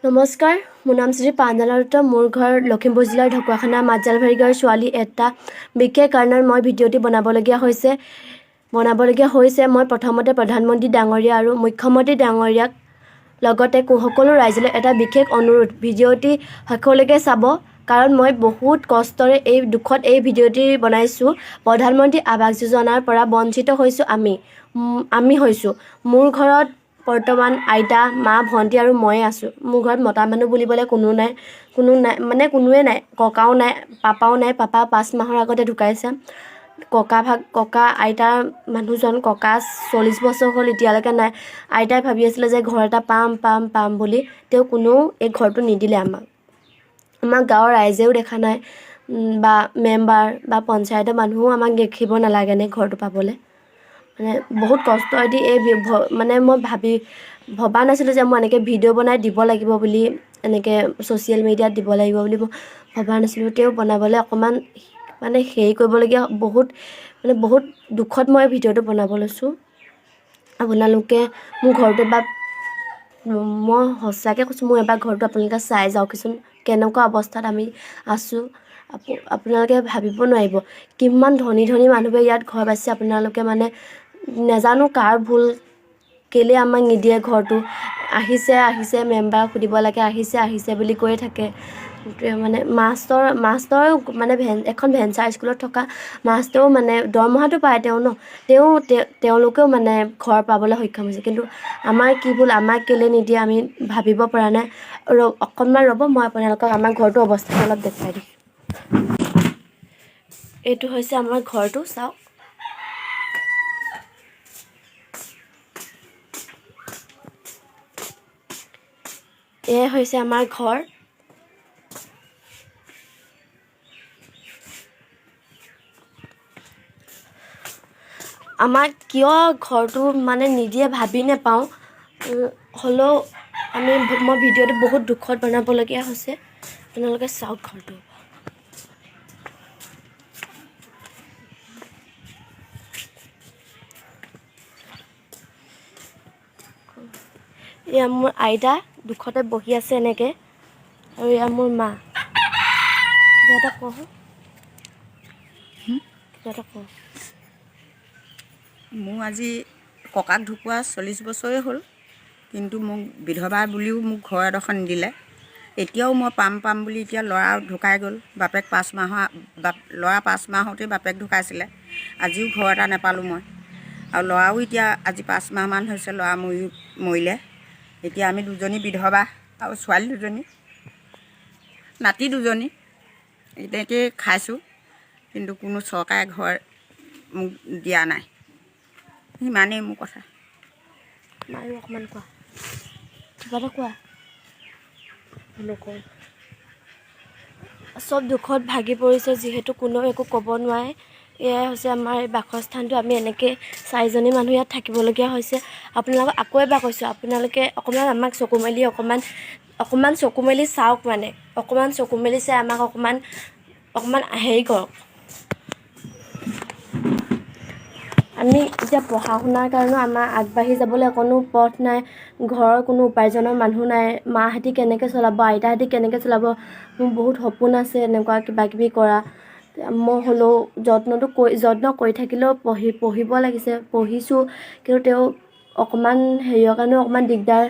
নমস্কাৰ, মোৰ নাম শ্ৰী পাঞ্জানাৰুত। মোৰ ঘৰ লখিমপুৰ জিলাৰ ঢকুৱাখানা মাজালভাৰী গাঁৱৰ ছোৱালী। এটা বিশেষ কাৰণত মই ভিডিঅ'টি বনাবলগীয়া হৈছে। মই প্ৰথমতে প্ৰধানমন্ত্ৰী ডাঙৰীয়া আৰু মুখ্যমন্ত্ৰী ডাঙৰীয়াক লগতে সকলো ৰাইজলৈ এটা বিশেষ অনুৰোধ, ভিডিঅ'টি শেষলৈকে চাব, কাৰণ মই বহুত কষ্টৰে এই ভিডিঅ'টি বনাইছোঁ। প্ৰধানমন্ত্ৰী আৱাস যোজনাৰ পৰা বঞ্চিত হৈছোঁ আমি হৈছোঁ। মোৰ ঘৰত বৰ্তমান আইতা, মা, ভণ্টি আৰু ময়ে আছোঁ। মোৰ ঘৰত মতা মানুহ বুলিবলৈ কোনোৱে নাই। ককাও নাই, পাপাও নাই। পাপা 5 মাহৰ আগতে ঢুকাইছে। ককা আইতাৰ মানুহজন, ককা 40 বছৰ হ'ল, এতিয়ালৈকে নাই। আইতাই ভাবি আছিলে যে ঘৰ এটা পাম বুলি, তেওঁ কোনেও এই ঘৰটো নিদিলে আমাক গাঁৱৰ ৰাইজেও দেখা নাই, বা মেম্বাৰ বা পঞ্চায়তৰ মানুহো আমাক দেখিব নালাগে নে ঘৰটো পাবলৈ। বহুত কষ্টদি মই ভবা নাছিলোঁ যে মই এনেকৈ ভিডিঅ' বনাই দিব লাগিব বুলি, এনেকৈ ছ'চিয়েল মিডিয়াত দিব লাগিব বুলি মই ভবা নাছিলোঁ। তেওঁ বনাবলৈ অকণমান হেৰি কৰিবলগীয়া, বহুত দুখত মই ভিডিঅ'টো বনাব লৈছোঁ। আপোনালোকে মোৰ ঘৰটো মই সঁচাকৈ কৈছোঁ, মোৰ এবাৰ ঘৰটো আপোনালোকে চাই যাওকচোন, কেনেকুৱা অৱস্থাত আমি আছোঁ। আপোনালোকে ভাবিব নোৱাৰিব কিমান ধনী মানুহবোৰে ইয়াত ঘৰ পাইছে। আপোনালোকে নেজানো কাৰ ভুল, কেলৈ আমাক নিদিয়ে ঘৰটো। আহিছে মেম্বাৰক সুধিব লাগে, আহিছে বুলি কৈয়ে থাকে। মাষ্টৰ এখন ভেঞ্চাৰ স্কুলত থকা মাষ্টৰেও দৰমহাটো পায় তেওঁলোকেও ঘৰ পাবলৈ সক্ষম হৈছে। কিন্তু আমাৰ কি ভুল, আমাক কেলৈ নিদিয়ে আমি ভাবিব পৰা নাই। অকণমান ৰ'ব, মই আপোনালোকক আমাৰ ঘৰটোৰ অৱস্থা অলপ দেখুৱাই দিম। এইটো হৈছে আমাৰ ঘৰটো, চাওক। এয়াই হৈছে আমাৰ ঘৰ। আমাক কিয় ঘৰটো নিদিয়ে ভাবি নাপাওঁ। হ'লেও মই ভিডিঅ'টো বহুত দুখত বনাবলগীয়া হৈছে। আপোনালোকে চাওক ঘৰটো। এয়া মোৰ আইতা দুখতে বহি আছে এনেকৈ, আৰু এয়া মোৰ মা। কিবা এটা কওঁ। মোৰ আজি ককাক ঢুকুৱা 40 বছৰেই হ'ল, কিন্তু মোক বিধৱা বুলিও মোক ঘৰ এডোখৰ নিদিলে। এতিয়াও মই পাম বুলি, এতিয়া ল'ৰা ঢুকাই গ'ল, বাপেক 5 মাহৰ ল'ৰা 5 মাহতেই বাপেক ঢুকাইছিলে। আজিও ঘৰ এটা নাপালোঁ মই, আৰু ল'ৰাও এতিয়া আজি 5 মাহমান হৈছে ল'ৰা মৰিলে। এতিয়া আমি দুজনী বিধৱা, আৰু ছোৱালী 2জনী, নাতি 2জনী, এনেকৈয়ে খাইছোঁ। কিন্তু কোনো চৰকাৰে ঘৰ মোক দিয়া নাই। সিমানেই মোৰ কথা। আৰু অকণমান কোৱা, কিবা এটা কোৱা। চব দুখত ভাগি পৰিছে, যিহেতু কোনেও একো ক'ব নোৱাৰে। এয়াই হৈছে আমাৰ বাসস্থানটো। আমি এনেকৈ 4জনী মানুহ ইয়াত থাকিবলগীয়া হৈছে। আপোনালোকক আকৌ এবাৰ কৈছোঁ, আপোনালোকে অকণমান আমাক চকু মেলি চাওক। অকণমান চকু মেলি চাই আমাক অকণমান হেৰি কৰক। আমি এতিয়া পঢ়া শুনাৰ কাৰণেও আমাৰ আগবাঢ়ি যাবলৈ কোনো পথ নাই। ঘৰৰ কোনো উপাৰ্জনৰ মানুহ নাই। মাহঁতে কেনেকৈ চলাব, আইতাহঁতে কেনেকৈ চলাব। মোৰ বহুত সপোন আছে এনেকুৱা কিবাকিবি কৰা। মই হ'লেও যত্ন কৰি থাকিলেও পঢ়িব লাগিছে, পঢ়িছোঁ। কিন্তু তেওঁ অকণমান হেৰিয়ৰ কাৰণেও অকণমান দিগদাৰ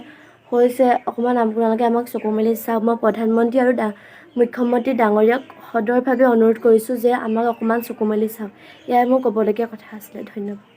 হৈছে। অকণমান আপোনালোকে আমাক চকু মেলি চাওক। মই প্ৰধানমন্ত্ৰী আৰু মুখ্যমন্ত্ৰী ডাঙৰীয়াক সদয়ভাৱে অনুৰোধ কৰিছোঁ যে আমাক অকণমান চকু মেলি চাওক। এয়াই মোৰ ক'বলগীয়া কথা আছিলে। ধন্যবাদ।